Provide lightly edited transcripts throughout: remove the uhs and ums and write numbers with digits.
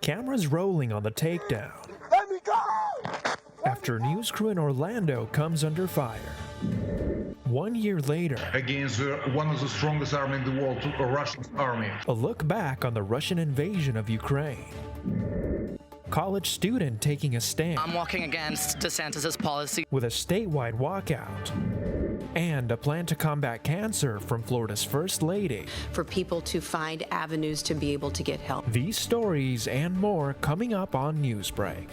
Cameras rolling on the takedown. Let me go! After news crew in Orlando comes under fire. 1 year later, against one of the strongest army in the world, Russian army. A look back on the Russian invasion of Ukraine. College student taking a stand. I'm walking against DeSantis' policy. With a statewide walkout. And a plan to combat cancer from Florida's First Lady. For people to find avenues to be able to get help. These stories and more coming up on Newsbreak.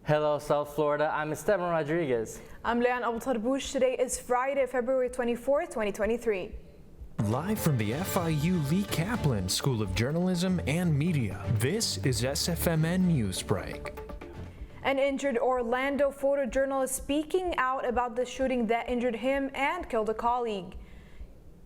Hello, South Florida. I'm Esteban Rodriguez. I'm Leanne Abutarbouche. Today is Friday, February 24, 2023. Live from the FIU Lee Kaplan School of Journalism and Media, this is SFMN Newsbreak. An injured Orlando photojournalist speaking out about the shooting that injured him and killed a colleague.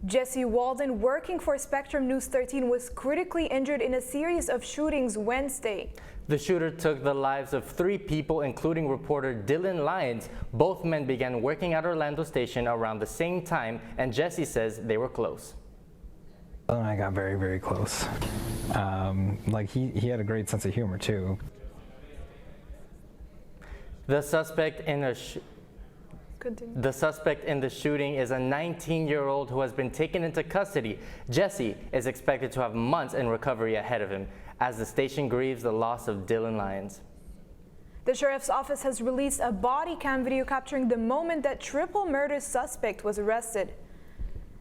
Jesse Walden, working for Spectrum News 13, was critically injured in a series of shootings Wednesday. The shooter took the lives of 3 people, including reporter Dylan Lyons. Both men began working at Orlando Station around the same time, and Jesse says they were close. And I got very, very close. He had a great sense of humor, too. The suspect in the shooting is a 19-year-old who has been taken into custody. Jesse is expected to have months in recovery ahead of him as the station grieves the loss of Dylan Lyons. The sheriff's office has released a body cam video capturing the moment that triple murder suspect was arrested.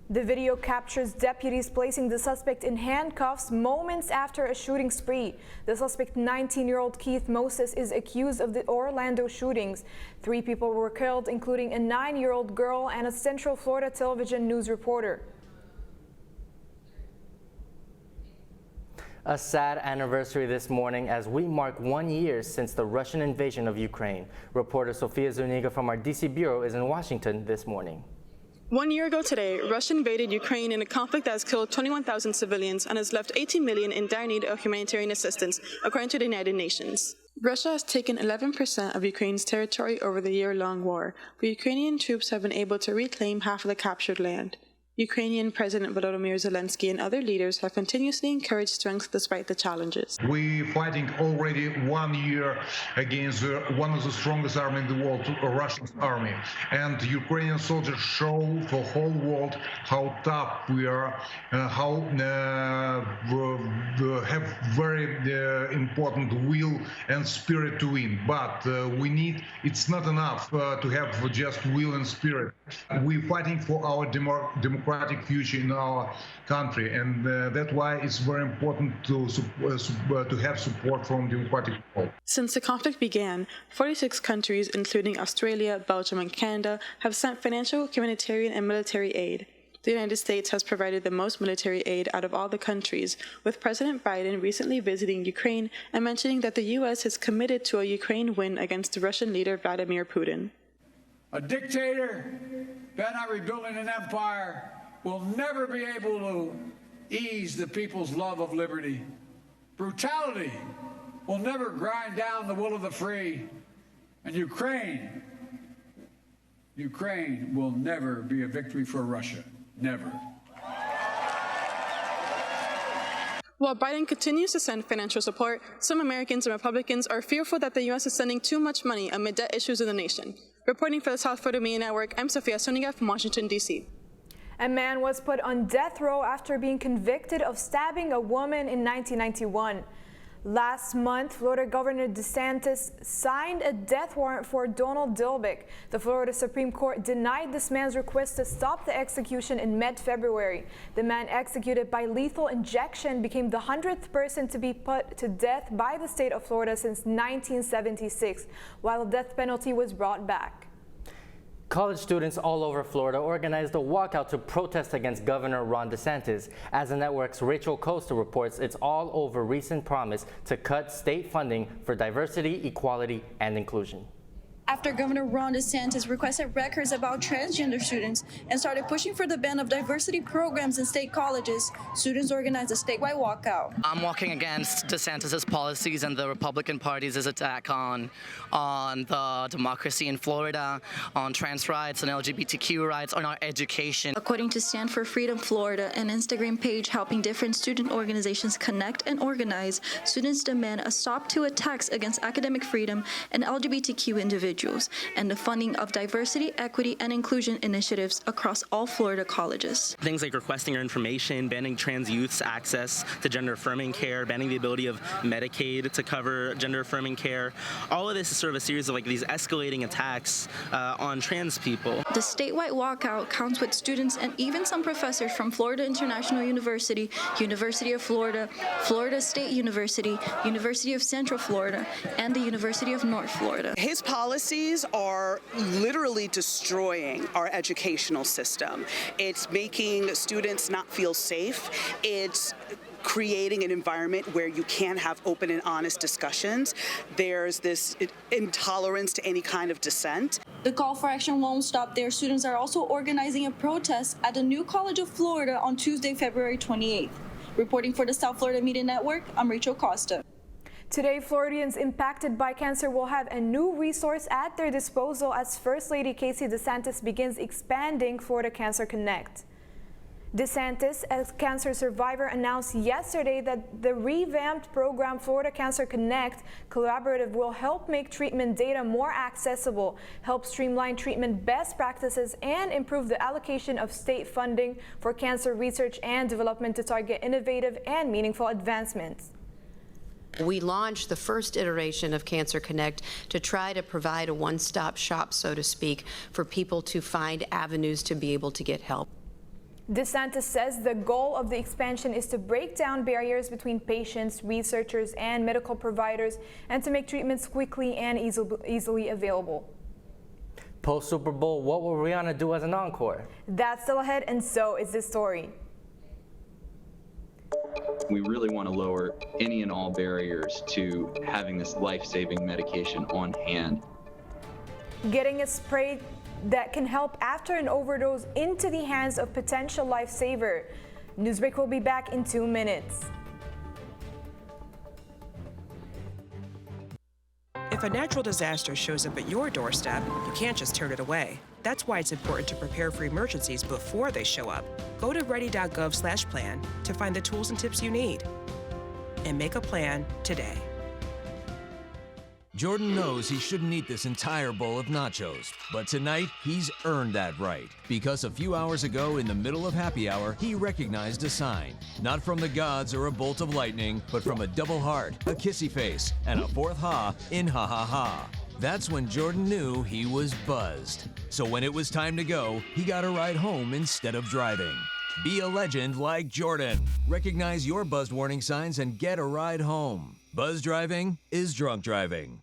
The video captures deputies placing the suspect in handcuffs moments after a shooting spree. The suspect, 19-year-old Keith Moses, is accused of the Orlando shootings. 3 people were killed, including a 9-year-old girl and a Central Florida television news reporter. A sad anniversary this morning as we mark 1 year since the Russian invasion of Ukraine. Reporter Sofia Zuniga from our DC Bureau is in Washington this morning. 1 year ago today, Russia invaded Ukraine in a conflict that has killed 21,000 civilians and has left 18 million in dire need of humanitarian assistance, according to the United Nations. Russia has taken 11% of Ukraine's territory over the year-long war, but Ukrainian troops have been able to reclaim half of the captured land. Ukrainian President Volodymyr Zelensky and other leaders have continuously encouraged strength despite the challenges. We're fighting already 1 year against one of the strongest army in the world, Russian army. And Ukrainian soldiers show the whole world how tough we are, how we have very important will and spirit to win. But it's not enough to have just will and spirit. We're fighting for our democratic future in our country, and that's why it's very important to have support from democratic people. Since the conflict began, 46 countries, including Australia, Belgium, and Canada, have sent financial, humanitarian, and military aid. The United States has provided the most military aid out of all the countries, with President Biden recently visiting Ukraine and mentioning that the U.S. is committed to a Ukraine win against the Russian leader Vladimir Putin. A dictator bent on rebuilding an empire will never be able to ease the people's love of liberty. Brutality will never grind down the will of the free. And Ukraine will never be a victory for Russia. Never. While Biden continues to send financial support, some Americans and Republicans are fearful that the U.S. is sending too much money amid debt issues in the nation. Reporting for the South Florida Media Network, I'm Sofia Zuniga from Washington, D.C. A man was put on death row after being convicted of stabbing a woman in 1991. Last month, Florida Governor DeSantis signed a death warrant for Donald Dilbeck. The Florida Supreme Court denied this man's request to stop the execution in mid-February. The man, executed by lethal injection, became the 100th person to be put to death by the state of Florida since 1976, while the death penalty was brought back. College students all over Florida organized a walkout to protest against Governor Ron DeSantis. As the network's Rachel Costa reports, it's all over recent promise to cut state funding for diversity, equality, and inclusion. after Governor Ron DeSantis requested records about transgender students and started pushing for the ban of diversity programs in state colleges, students organized a statewide walkout. I'm walking against DeSantis' policies and the Republican Party's attack on the democracy in Florida, on trans rights and LGBTQ rights, on our education. According to Stand for Freedom Florida, an Instagram page helping different student organizations connect and organize, students demand a stop to attacks against academic freedom and LGBTQ individuals, and the funding of diversity, equity, and inclusion initiatives across all Florida colleges. Things like requesting our information, banning trans youth's access to gender-affirming care, banning the ability of Medicaid to cover gender-affirming care. All of this is sort of a series of like these escalating attacks on trans people. The statewide walkout counts with students and even some professors from Florida International University, University of Florida, Florida State University, University of Central Florida, and the University of North Florida. His policies are literally destroying our educational system. It's making students not feel safe. It's creating an environment where you can't have open and honest discussions. There's this intolerance to any kind of dissent. The call for action won't stop there. Students are also organizing a protest at the New College of Florida on Tuesday, February 28th. Reporting for the South Florida Media Network, I'm Rachel Costa. Today, Floridians impacted by cancer will have a new resource at their disposal as First Lady Casey DeSantis begins expanding Florida Cancer Connect. DeSantis, a cancer survivor, announced yesterday that the revamped program Florida Cancer Connect Collaborative will help make treatment data more accessible, help streamline treatment best practices, and improve the allocation of state funding for cancer research and development to target innovative and meaningful advancements. We launched the first iteration of Cancer Connect to try to provide a one-stop shop, so to speak, for people to find avenues to be able to get help. DeSantis says the goal of the expansion is to break down barriers between patients, researchers, and medical providers, and to make treatments quickly and easily available. Post-Super Bowl, what will Rihanna do as an encore? That's still ahead, and so is this story. We really want to lower any and all barriers to having this life-saving medication on hand. Getting a spray that can help after an overdose into the hands of potential lifesaver. Newsbreak will be back in 2 minutes. If a natural disaster shows up at your doorstep, you can't just turn it away. That's why it's important to prepare for emergencies before they show up. Go to ready.gov/plan to find the tools and tips you need. And make a plan today. Jordan knows he shouldn't eat this entire bowl of nachos, but tonight he's earned that right. Because a few hours ago in the middle of happy hour, he recognized a sign. Not from the gods or a bolt of lightning, but from a double heart, a kissy face, and a fourth ha in ha ha ha. That's when Jordan knew he was buzzed. So when it was time to go, he got a ride home instead of driving. Be a legend like Jordan. Recognize your buzzed warning signs and get a ride home. Buzz driving is drunk driving.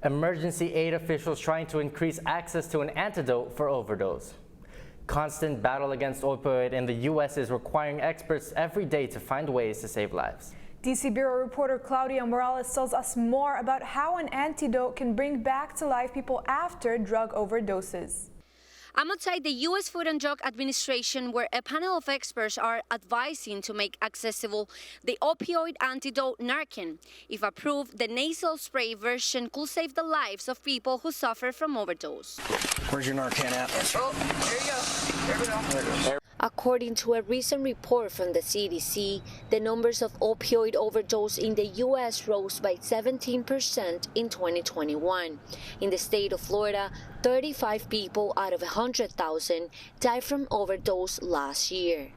Emergency aid officials trying to increase access to an antidote for overdose. Constant battle against opioid in the U.S. is requiring experts every day to find ways to save lives. DC Bureau reporter Claudia Morales tells us more about how an antidote can bring back to life people after drug overdoses. I'm outside the U.S. Food and Drug Administration, where a panel of experts are advising to make accessible the opioid antidote Narcan. If approved, the nasal spray version could save the lives of people who suffer from overdose. Where's your Narcan at? Oh, there you go. There we go. There. According to a recent report from the CDC, the numbers of opioid overdose in the U.S. rose by 17% in 2021. In the state of Florida, 35 people out of 100,000 died from overdose last year.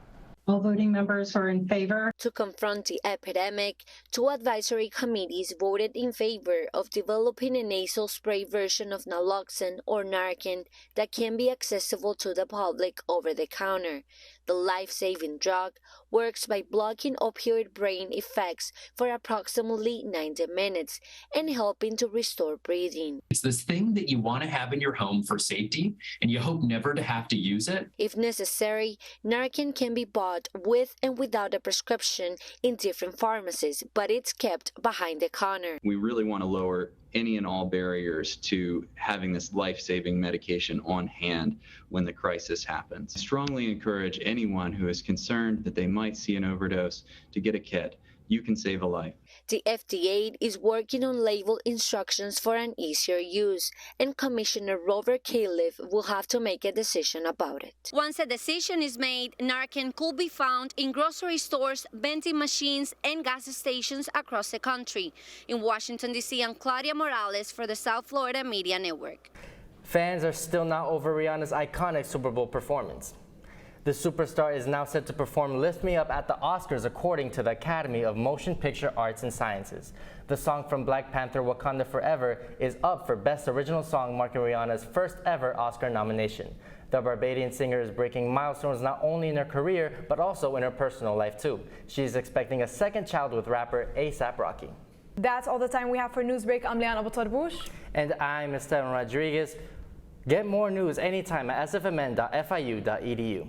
All voting members are in favor. To confront the epidemic, 2 advisory committees voted in favor of developing a nasal spray version of naloxone or Narcan that can be accessible to the public over the counter. The life-saving drug works by blocking opioid brain effects for approximately 90 minutes and helping to restore breathing. It's this thing that you want to have in your home for safety, and you hope never to have to use it. If necessary, Narcan can be bought with and without a prescription in different pharmacies, but it's kept behind the counter. We really want to lower any and all barriers to having this life-saving medication on hand when the crisis happens. I strongly encourage anyone who is concerned that they might see an overdose to get a kit. You can save a life. The FDA is working on label instructions for an easier use, and Commissioner Robert Califf will have to make a decision about it. Once a decision is made, Narcan could be found in grocery stores, vending machines, and gas stations across the country. In Washington, D.C., I'm Claudia Morales for the South Florida Media Network. Fans are still not over Rihanna's iconic Super Bowl performance. The superstar is now set to perform Lift Me Up at the Oscars, according to the Academy of Motion Picture Arts and Sciences. The song from Black Panther, Wakanda Forever, is up for Best Original Song, marking Rihanna's first ever Oscar nomination. The Barbadian singer is breaking milestones not only in her career, but also in her personal life too. She is expecting a second child with rapper A$AP Rocky. That's all the time we have for Newsbreak. I'm Leanna Botorbush. And I'm Esteban Rodriguez. Get more news anytime at sfmn.fiu.edu.